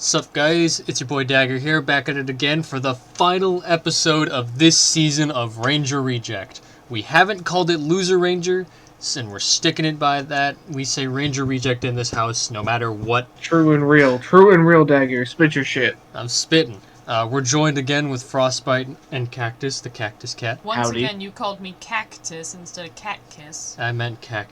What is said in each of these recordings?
Sup guys, it's your boy Dagger here, back at it again for the final episode of this season of Ranger Reject. We haven't called it Loser Ranger, and we're sticking it by that. We say Ranger Reject in this house no matter what. True and real, Dagger. Spit your shit. I'm spitting. We're joined again with Frostbite and Cactus, the Cactus Cat. Once again, you called me Cactus instead of Cat Kiss. I meant cat.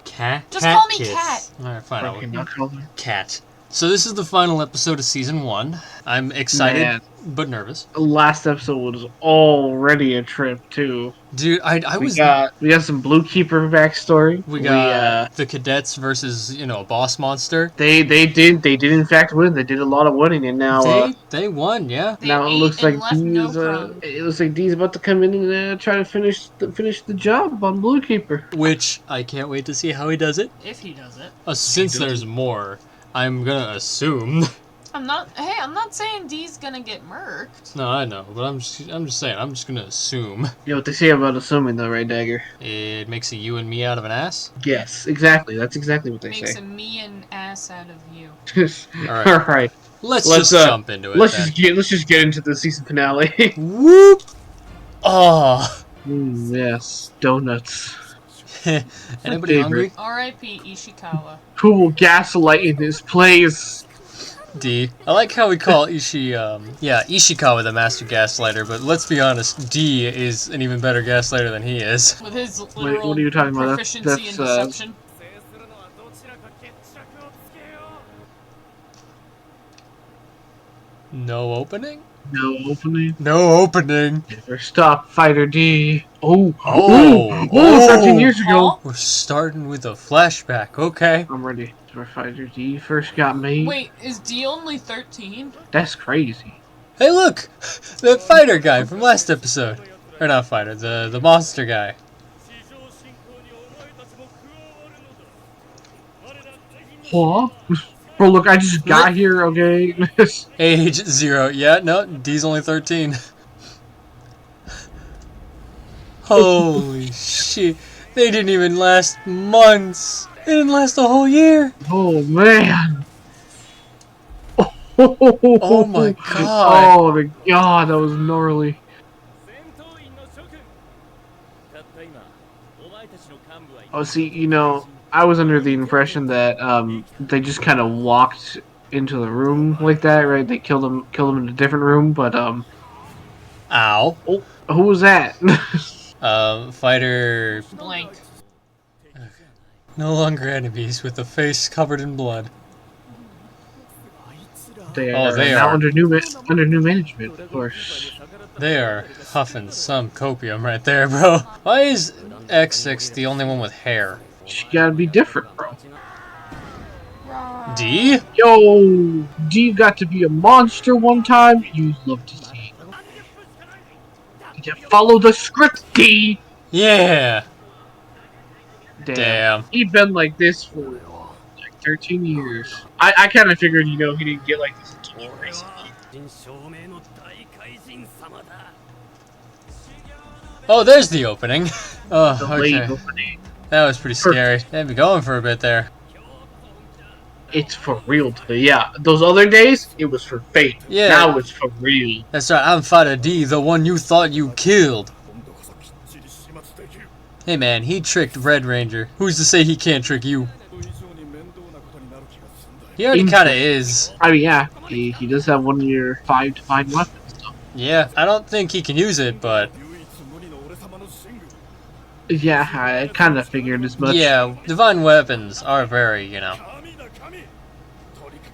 Just call me Cat. Alright, fine. Not call her Cat. So this is the final episode of Season 1. I'm excited, but nervous. Last episode was already a trip, too. Dude, we got some Blue Keeper backstory. We got the cadets versus, a boss monster. They did in fact win. They did a lot of winning, and now they won, yeah. Now it looks like Dee's about to come in and try to finish the job on Blue Keeper. Which I can't wait to see how he does it. If he does it. Since there's more, I'm gonna assume. I'm not saying D's gonna get murked. No, I know, but I'm just saying, I'm just gonna assume. You know what they say about assuming, though, right, Dagger? It makes a you and me out of an ass? Yes, exactly. That's exactly what they say. Makes a me and ass out of you. Alright. Let's just jump into it. Let's just get into the season finale. Whoop! Oh. Yes, donuts. Anybody hungry? R.I.P. Ishikawa. Who will gaslight in this place? D. I like how we call Ishikawa the master gaslighter, but let's be honest, D is an even better gaslighter than he is. With his literal what are you talking about? proficiency in deception. No opening? No opening. No opening. Never stop, Fighter D. Oh, 13 years ago. We're starting with a flashback, okay. I'm ready. Where Fighter D first got made. Wait, is D only 13? That's crazy. Hey look! The fighter guy from last episode. Or not fighter, the monster guy. What? Bro, look, I just got here, okay? Age 0. Yeah, no, D's only 13. Holy shit. They didn't even last months. They didn't last a whole year. Oh, man. Oh my god. Oh my god, that was gnarly. Oh, see, I was under the impression that they just kind of walked into the room like that, right? They killed him in a different room, but Ow. Oh, who was that? Fighter blank. No longer enemies with a face covered in blood. They are now under new management, of course. They are huffing some copium right there, bro. Why is X6 the only one with hair? She gotta be different, bro. D? Yo, D got to be a monster one time. You'd love to see. You follow the script, D. Yeah. Damn. He's been like this for like 13 years. I kind of figured, he didn't get like this until recently. Oh, there's the opening. Oh, The late okay. opening. That was pretty scary. They'd be going for a bit there. It's for real today. Yeah, those other days, it was for fake. Yeah. Now it's for real. That's right, I'm Fighter D, the one you thought you killed. Hey man, he tricked Red Ranger. Who's to say he can't trick you? He already kinda is. I mean, yeah, he does have one of your 5 divine weapons, though. Yeah, I don't think he can use it, but... Yeah, I kind of figured as much. Yeah, divine weapons are very,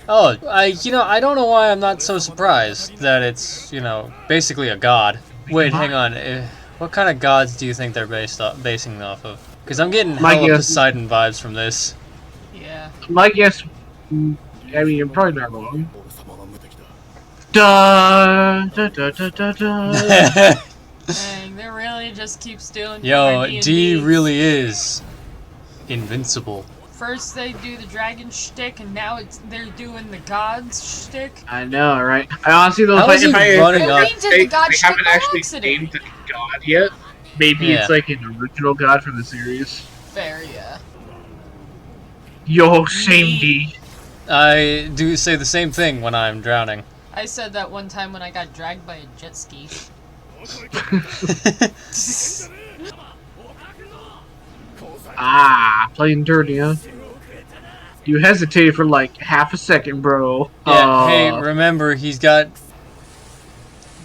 Oh, I don't know why I'm not so surprised that it's, basically a god. Wait, hang on. What kind of gods do you think they're basing off of? Because I'm getting hella Poseidon vibes from this. Yeah. My guess, I mean, you're probably not wrong. Da da da da da da. Dang, they really just keep stealing. Yo, D really is invincible. First they do the dragon shtick, and now they're doing the gods shtick. I know, right? I honestly don't think if they haven't actually named the god yet. Maybe it's like an original god from the series. Fair, yeah. Yo, same D. I do say the same thing when I'm drowning. I said that one time when I got dragged by a jet ski. Ah, playing dirty, huh? You hesitated for like half a second, bro. Yeah, hey, remember, he's got...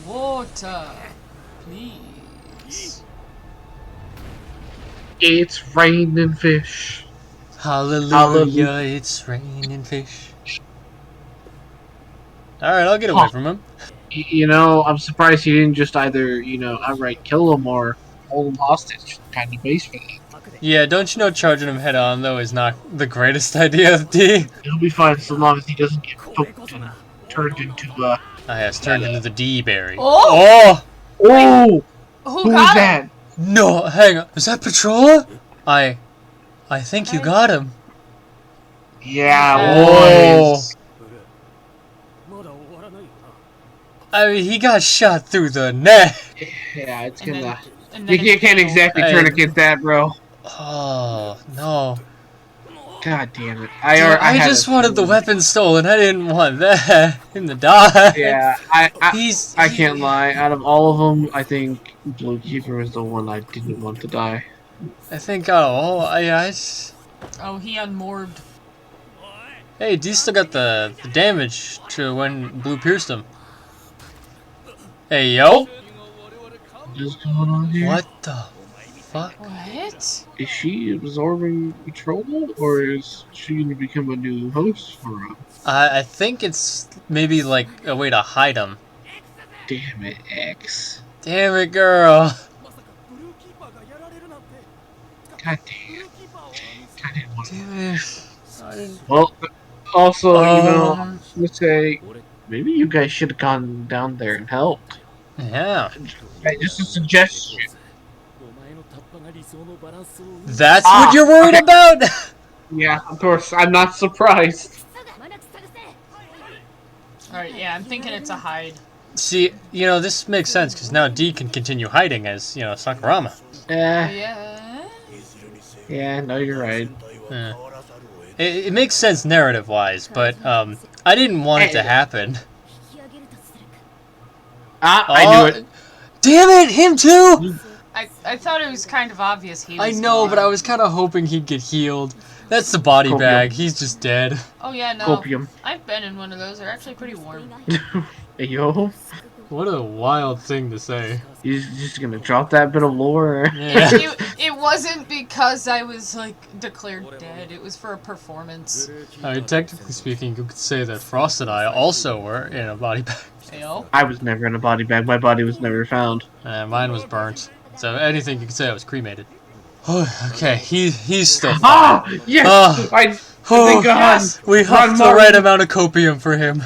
Water, please. It's raining fish. Hallelujah, it's raining fish. Alright, I'll get away from him. You know, I'm surprised he didn't just either, outright kill him or hold him hostage. Kind of base for that. Yeah, don't you know charging him head on, though, is not the greatest idea, D? He'll be fine so long as he doesn't get poked and turned into, Ah, yes, turned into the D-berry. Oh! Oh! Who Who got is that? him? No, hang on. Is that Patrolla? I think you got him. Yeah, Whoa. boys. I mean, he got shot through the neck. Yeah, it's And gonna... then You can't exactly Hey. tourniquet that, bro. Oh, no. God damn it. I had just a wanted the feeling. weapon stolen. I didn't want that. Him to die. Yeah, I can't he- lie. Out of all of them, I think Blue Keeper is the one I didn't want to die. I think, I just... Oh, he unmoored. Hey, D still got the damage to when Blue pierced him. Hey, yo. What is going on here? What the fuck? What? Is she absorbing Patrol, or is she going to become a new host for him? I think it's maybe like a way to hide him. Damn it, X. Damn it, girl. God damn. I didn't want to. Damn it. I didn't... Well, also, Um, let's say, maybe you guys should have gone down there and helped. Yeah. Hey, just a suggestion. That's what you're worried okay. about? Yeah, of course. I'm not surprised. Alright, yeah, I'm thinking it's a hide. See, this makes sense, because now D can continue hiding as, Sakurama. Yeah. Yeah, no, you're right. Yeah. It makes sense narrative-wise, but, I didn't want it to happen. I knew it. Damn it, him too! I thought it was kind of obvious he was I know, gone. but I was kind of hoping he'd get healed. That's the body Copium. bag. He's just dead. Oh yeah, no. Copium. I've been in one of those. They're actually pretty warm. Hey, yo. What a wild thing to say. You're just gonna drop that bit of lore? Yeah. It wasn't because I was, like, declared dead. It was for a performance. I mean, technically speaking, you could say that Frost and I also were in a body bag. Ayo. I was never in a body bag. My body was never found. Mine was burnt. So anything you could say I was cremated. Okay, he's still fine. Ah! Yes! Oh. I Oh, thank God! we huffed the Run, right amount of copium for him.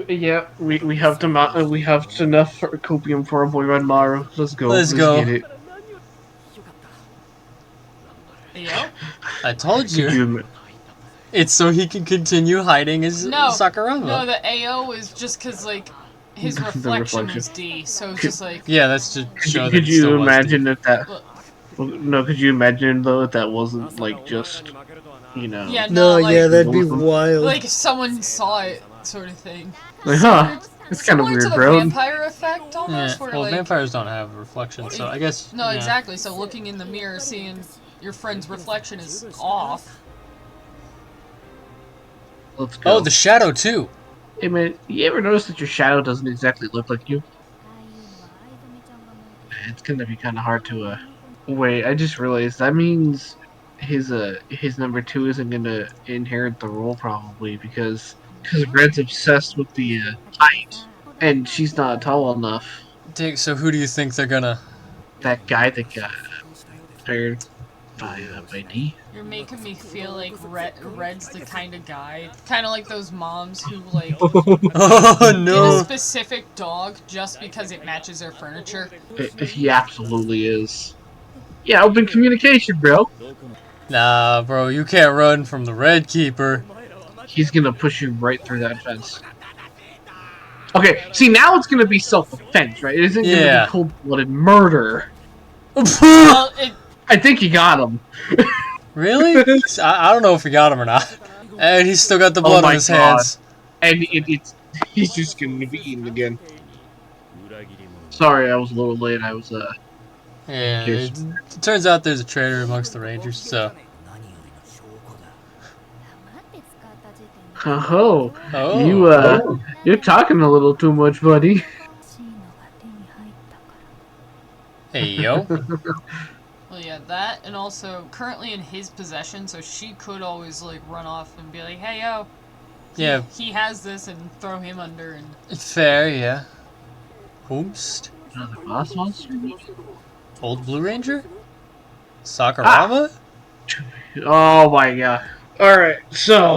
Yeah, we huffed him out. We huffed enough for copium for our boy Ranmaru. Let's go. Let's go. Get it. Ayo? I told you. You- It's so he can continue hiding as No. Sakurama. No, the AO is just because, like, his The reflection reflection. was D. So it's just like... Yeah, that's to show that Could it still you was imagine if that? Look. No, could you imagine though if that wasn't like just, Yeah, No, like, yeah, that'd be Awesome. wild. like if someone saw it, sort of thing. Like, huh? It's kind of Similar weird, to the bro. vampire effect, Yeah, almost, where well, like... vampires don't have reflections, so I guess... No, yeah. exactly. So looking in the mirror, seeing your friend's reflection is off. Let's go. Oh, the shadow, too. Hey man, you ever notice that your shadow doesn't exactly look like you? It's gonna be kind of hard to Wait, I just realized that means his number 2 isn't gonna inherit the role probably because Red's obsessed with the height and she's not tall enough. Dick, so who do you think they're gonna... That guy that got paired by D. You're making me feel like Red's the kind of guy, kind of like those moms who like Oh, get a no. specific dog just because it matches their furniture. He absolutely is. Yeah, open communication, bro. Nah, bro, you can't run from the Red Keeper. He's gonna push you right through that fence. Okay, see now it's gonna be self-defense, right? It isn't gonna Yeah. be cold-blooded murder. Well, I think you got him. Really? I don't know if we got him or not. And he's still got the Oh blood on my his God. hands. And he's just going to be eaten again. Sorry, I was a little late. I was Yeah, Cheers. it turns out there's a traitor amongst the Rangers, so. Oh, Oh. you're talking a little too much, buddy. Hey, yo. Well, yeah, that, and also currently in his possession, so she could always like run off and be like, "Hey, yo, Yeah, he has this," and throw him under. And fair, yeah. Hoomst? Another boss monster? Old Blue Ranger? Sakuraba? Oh my God. Alright, so,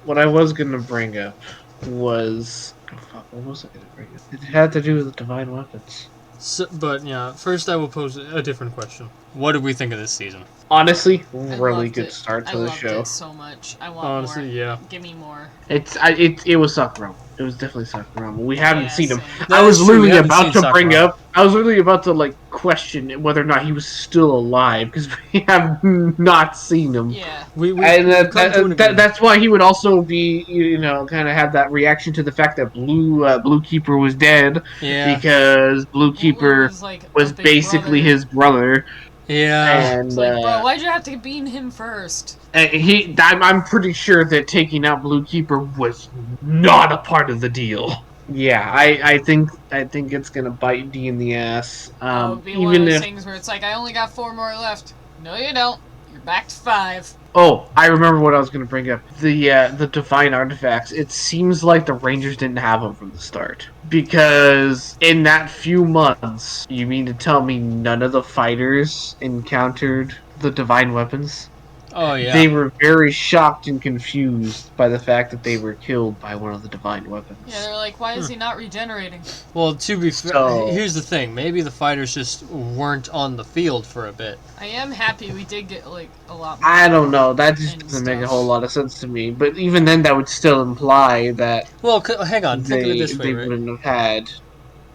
what I was gonna bring up was... Oh, fuck, what was I gonna bring up? It had to do with the divine weapons. So, but, yeah, first I will pose a different question. What did we think of this season? Honestly, I really loved good it. start to I the loved show. it so much. I want Honestly, more. yeah. Give me more. It was Sakuraba. It was definitely Sakuraba. We haven't Yeah, seen him. same. That I was is true, we literally haven't about seen to bring Sakuraba. up. I was literally about to like question whether or not he was still alive because we have not seen him. Yeah. We've And come to an agreement. that's why he would also be, kind of have that reaction to the fact that Blue Keeper was dead Yeah. because Blue Keeper was like was a big basically brother. his brother, Yeah. and It's like, bro, why'd you have to beat him first? I'm pretty sure that taking out Blue Keeper was not a part of the deal. Yeah, I think it's gonna bite D in the ass. It'll be one of Even those if things where it's like, I only got 4 more left. No, you don't. You're back to 5. Oh, I remember what I was going to bring up. The divine artifacts. It seems like the Rangers didn't have them from the start. Because in that few months, you mean to tell me none of the fighters encountered the divine weapons? Oh, yeah. They were very shocked and confused by the fact that they were killed by one of the divine weapons. Yeah, they're like, why is he not regenerating? Well, to be fair, So- here's the thing. Maybe the fighters just weren't on the field for a bit. I am happy we did get, like, a lot more. I don't know. That just And doesn't make a stuff. whole lot of sense to me. But even then, that would still imply that Well, hang on. Think of it this way, they right? wouldn't have had.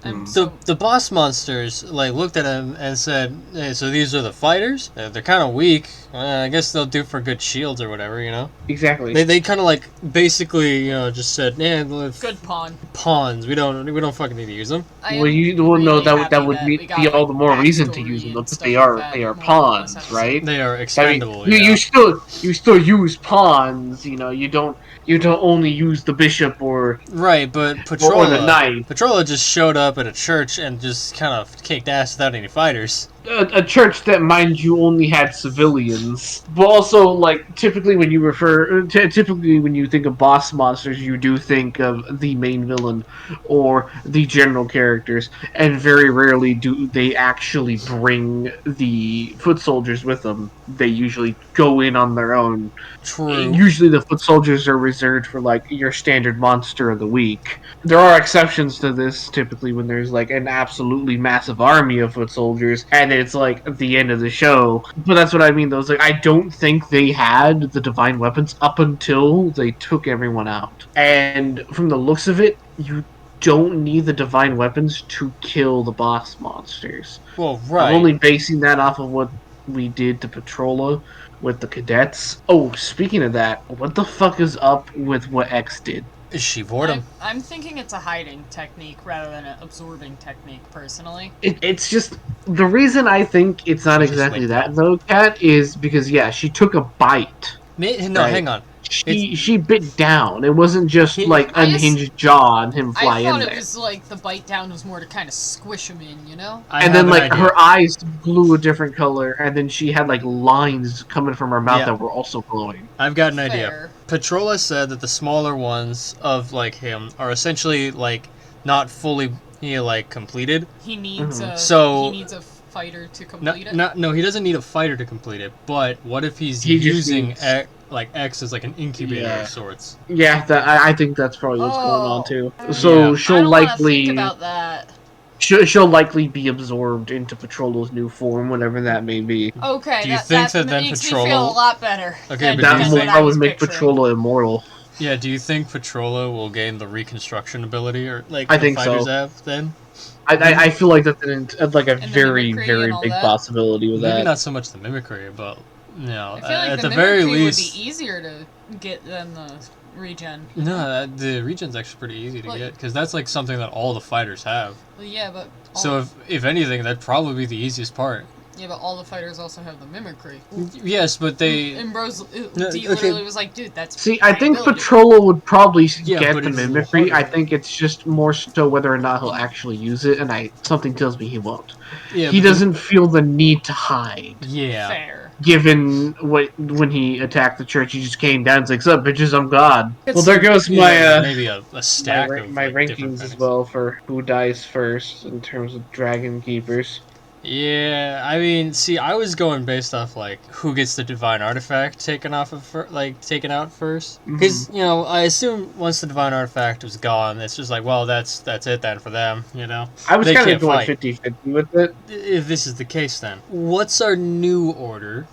I'm Mm. so, The boss monsters like looked at him and said, "Hey, so these are the fighters? They're kind of weak. I guess they'll do for good shields or whatever, you know." Exactly. They kind of like basically just said, "Yeah, good pawn. pawns. We don't fucking need to use them." I Well, am you well, no, really that happy would we be got, all like, the more reason to backstory use them and because stuff they like are that they are more in this pawns, episode. right? They are I mean, expendable. you, yeah. you still use pawns. You don't only use the bishop or Right, but the Patrolla, knight. Patrolla just showed up at a church and just kind of kicked ass without any fighters. A church that, mind you, only had civilians. But also, like, typically when you think of boss monsters, you do think of the main villain or the general characters, and very rarely do they actually bring the foot soldiers with them. They usually go in on their own. True. Usually the foot soldiers are reserved for, like, your standard monster of the week. There are exceptions to this, typically when there's, like, an absolutely massive army of foot soldiers, and it's, like, at the end of the show. But that's what I mean, though. It's like, I don't think they had the divine weapons up until they took everyone out. And from the looks of it, you don't need the divine weapons to kill the boss monsters. Well, right. I'm only basing that off of what we did to Patrolla with the cadets. Oh, speaking of that, what the fuck is up with what X did? She bored him. I'm thinking it's a hiding technique rather than an absorbing technique, personally. It's just the reason I think it's not She just exactly licked that it. though, Kat, is because yeah, she took a bite. No, Right. hang on. She bit down. It wasn't just like I just- unhinged jaw and him fly I in thought there. it was like the bite down was more to kind of squish him in, you know? I And have then an like idea. her eyes glue a different color, and then she had like lines coming from her mouth Yeah. that were also glowing. I've got an idea. Fair. Patrolla said that the smaller ones of like him are essentially like not fully like completed. He needs Mhm. a So- he needs a fighter to complete it. No, he doesn't need a fighter to complete it. But what if he's He just using needs- X as like an incubator Yeah. of sorts? Yeah, I think that's probably what's going on too. So Yeah. I she'll don't wanna think likely about that. she'll likely be absorbed into Patrolla's new form, whatever that may be. Okay, Do you that, think that that then makes me Patrolla- feel a lot better. Okay, than- but do That you than will think- what I probably was make picturing. Patrolla immortal. Yeah. Do you think Patrolla will gain the reconstruction ability or like I the think fighters so. have then? I feel like that's like a the very, mimicry very and all big that. possibility with Maybe that. not so much the mimicry, but you know, I feel like at the the very mimicry least, would be easier to get than the regen. No, the regen's actually pretty easy to get, because that's like something that all the fighters have. Well, yeah, but So if anything, that'd probably be the easiest part. yeah, but all the fighters also have the mimicry. Yes, but they... And Bros, No, D okay. literally was like, dude, that's See, I my think ability. Patrollo would probably Yeah, get but the it's a little mimicry. I harder. think it's just more so whether or not he'll actually use it, and something tells me he won't. Yeah, He but doesn't feel the need to hide. Yeah. Fair. Given when he attacked the church, he just came down and was like, "Sup, bitches, I'm God." Well, It's- there goes Yeah, my maybe a stack of my like, different rankings as things. well for who dies first in terms of Dragon Keepers. Yeah, I mean, see, I was going based off like who gets the divine artifact taken off of taken out first, because you know I assume once the divine artifact was gone, it's just like, well, that's it then for them, you know. I was They kind of can't going fight. 50-50 with it. If this is the case, then what's our new order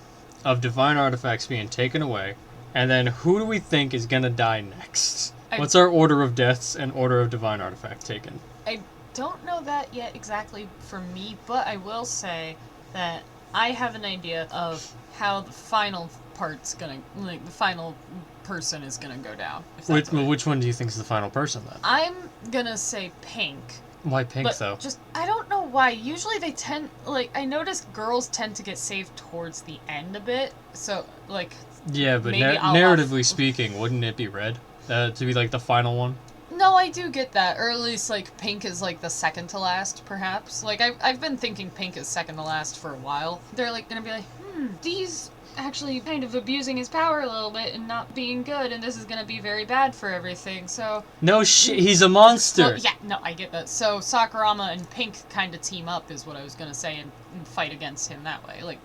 of divine artifacts being taken away, and then who do we think is gonna die next? What's our order of deaths and order of divine artifact taken? I don't know that yet exactly for me, but I will say that I have an idea of how the final part's gonna, like, the final person is gonna go down. If that's Which one do you think is the final person then? I'm gonna say Pink. Why Pink But though? just, I don't know why. Usually they tend, like, I notice girls tend to get saved towards the end a bit. So, like, Yeah, but maybe I'll narratively speaking, wouldn't it be Red to be like the final one? no, I do get that. Or at least, like, Pink is, like, the second to last, perhaps. Like, I've been thinking Pink is second to last for a while. They're, like, gonna be like, D's actually kind of abusing his power a little bit and not being good, and this is gonna be very bad for everything, so... No shit, he's a monster! Well, yeah, no, I get that. So, Sakurama and Pink kind of team up, is what I was gonna say, and fight against him that way. Like,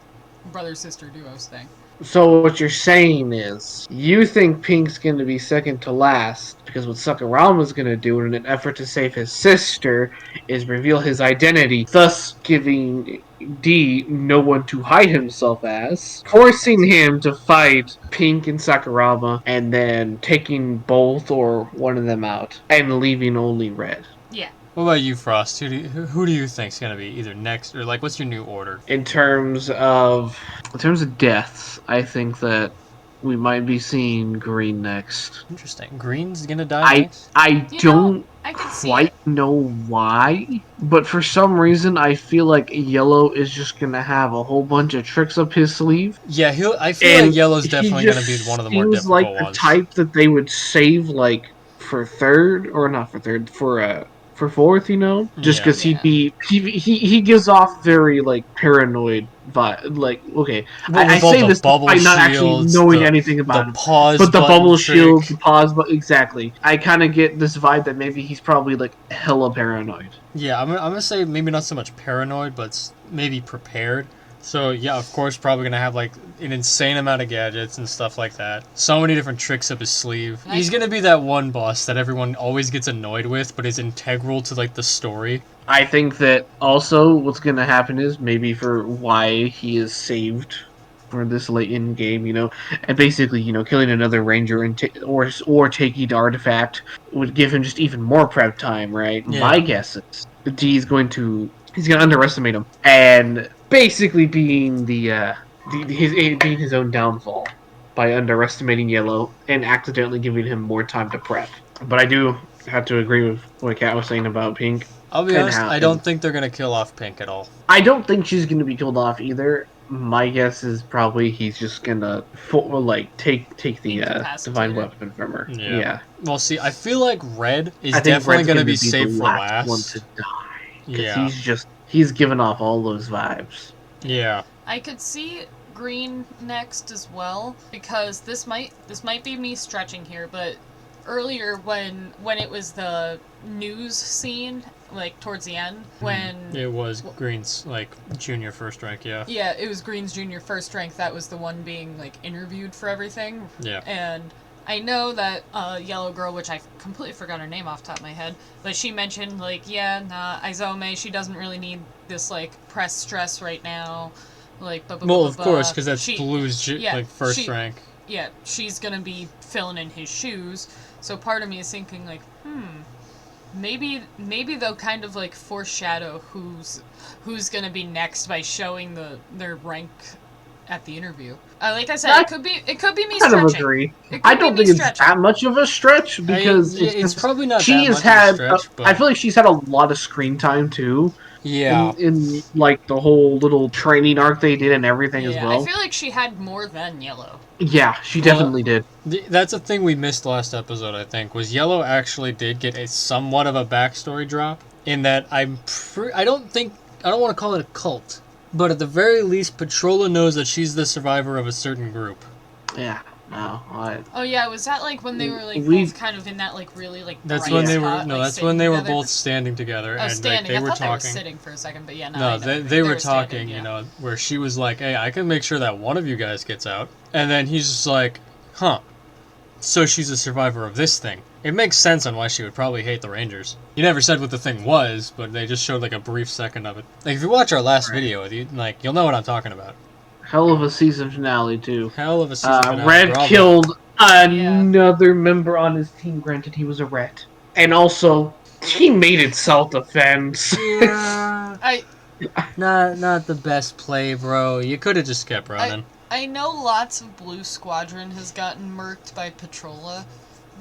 brother-sister duos thing. So what you're saying is, you think Pink's going to be second to last, because what Sakurama's going to do in an effort to save his sister is reveal his identity, thus giving D no one to hide himself as, forcing him to fight Pink and Sakurama, and then taking both or one of them out, and leaving only Red. Yeah. What about you, Frost? Who do you think's gonna be either next, or like, what's your new order? In terms of deaths, I think that we might be seeing Green next. Interesting. Green's gonna die next? I You don't know, I can see quite it. know why, but for some reason I feel like Yellow is just gonna have a whole bunch of tricks up his sleeve. Yeah, I feel like Yellow's he definitely gonna be one of the more seems difficult like the ones. type that they would save like for third, or not for third, for fourth, you know, just because Yeah. he gives off very like paranoid vibe. Like, okay, Well, I with all say the this bubble despite not actually shields, knowing the- anything about him. pause But the button bubble trick. shield, the pause, but exactly, I kind of get this vibe that maybe he's probably like hella paranoid. Yeah, I'm gonna say maybe not so much paranoid, but maybe prepared. So yeah, of course, probably gonna have like an insane amount of gadgets and stuff like that. So many different tricks up his sleeve. He's gonna be that one boss that everyone always gets annoyed with, but is integral to like the story. I think that also what's gonna happen is maybe for why he is saved for this late in game, you know, and basically, you know, killing another ranger and or taking the artifact would give him just even more prep time, right? Yeah. My guess is he's gonna underestimate him and basically being being his own downfall by underestimating Yellow and accidentally giving him more time to prep. But I do have to agree with what Kat was saying about Pink. I'll be And honest, how- I don't think they're gonna kill off Pink at all. I don't think she's gonna be killed off either. My guess is probably he's just gonna take the Incapacitate divine her. weapon from her. Yeah. Yeah. Well, see, I feel like Red is I think definitely Red's gonna be the safe for one last. to die. 'Cause Yeah. he's given off all those vibes. Yeah. I could see Green next as well, because this might be me stretching here, but earlier when it was the news scene, like towards the end, when It was Green's like junior first rank. Yeah. yeah, it was Green's junior first rank, that was the one being like interviewed for everything. Yeah. And I know that Yellow Girl, which I completely forgot her name off the top of my head, but she mentioned, like, yeah, nah, Izome, she doesn't really need this, like, press stress right now. Like, blah, blah, Well, blah, of blah, course, blah. because that's She- Blue's yeah, like first she- rank. Yeah, she's gonna be filling in his shoes. So part of me is thinking, like, maybe they'll kind of, like, foreshadow who's gonna be next by showing their rank at the interview. Like I said, I it could be me kind of stretching. agree. It could I be don't me think it's stretching. that much of a stretch because yeah, it's probably not she that has much of a had. stretch, I but feel like she's had a lot of screen time too. yeah. In like the whole little training arc they did and everything as Yeah, well. I feel like she had more than Yellow. Yeah, she Well, definitely did. That's a thing we missed last episode, I think, was Yellow actually did get a somewhat of a backstory drop, in that I don't want to call it a cult, but at the very least, Petrola knows that she's the survivor of a certain group. Yeah. No. Oh yeah, was that like when they were like We- both kind of in that like really like That's bright when they spot, were, no, like, that's when they were sitting both together? standing together, Oh, and standing. they I were thought they were talking. sitting for a second, but yeah, no. No, they were talking, standing, yeah. you know, where she was like, hey, I can make sure that one of you guys gets out. And then he's just like, huh, so she's a survivor of this thing. It makes sense on why she would probably hate the Rangers. You never said what the thing was, but they just showed like a brief second of it. Like, if you watch our last video, you'll know what I'm talking about. Hell of a season finale too. Hell of a season finale. Red Bravo. killed another member on his team. Granted, he was a rat, and also he made it self-defense. I Not the best play, bro. You could have just kept running. I know lots of Blue Squadron has gotten murked by Petrola,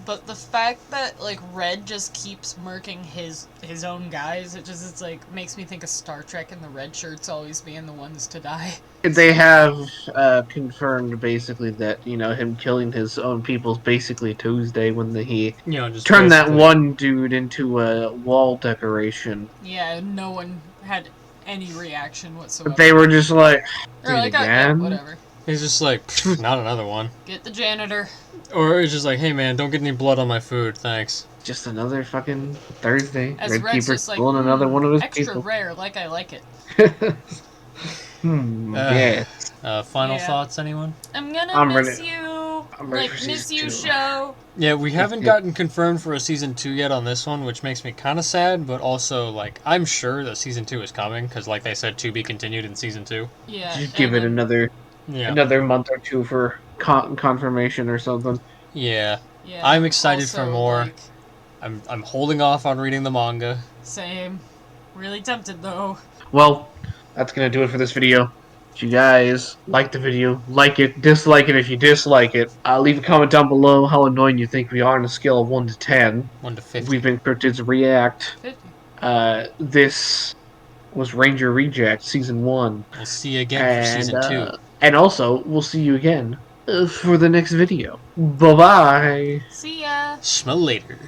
but the fact that like Red just keeps murking his own guys, it's like makes me think of Star Trek and the red shirts always being the ones to die. They have confirmed basically that him killing his own people is basically Tuesday when he Just turned that basically- one dude into a wall decoration. Yeah, no one had any reaction whatsoever. They were just like, They're like, "Oh, yeah, again?" whatever. He's just like, not another one. Get the janitor. Or it's just like, hey man, don't get any blood on my food, thanks. just another fucking Thursday. As Red Red's Keeper just like, killing another one of his extra people. rare, like I like it. Yeah. Final Yeah. thoughts, anyone? I'm gonna I'm miss ready. you. I'm ready Like, for miss season you 2. show. Yeah, we haven't gotten confirmed for a season 2 yet on this one, which makes me kind of sad, but also, like, I'm sure that season 2 is coming, because, like they said, to be continued in season 2. Yeah. Just give it another month or two for confirmation or something. Yeah. Yeah. I'm excited also, for more. like, I'm holding off on reading the manga. same. Really tempted though. Well, that's gonna do it for this video. If you guys like the video, like it, dislike it if you dislike it. Leave a comment down below how annoying you think we are on a scale of 1 to 10. 1 to 50. We've been Cryptids React. 50. This was Ranger Reject Season 1. We'll see you again for season 2. And also, we'll see you again for the next video. Bye-bye! See ya. Smell later.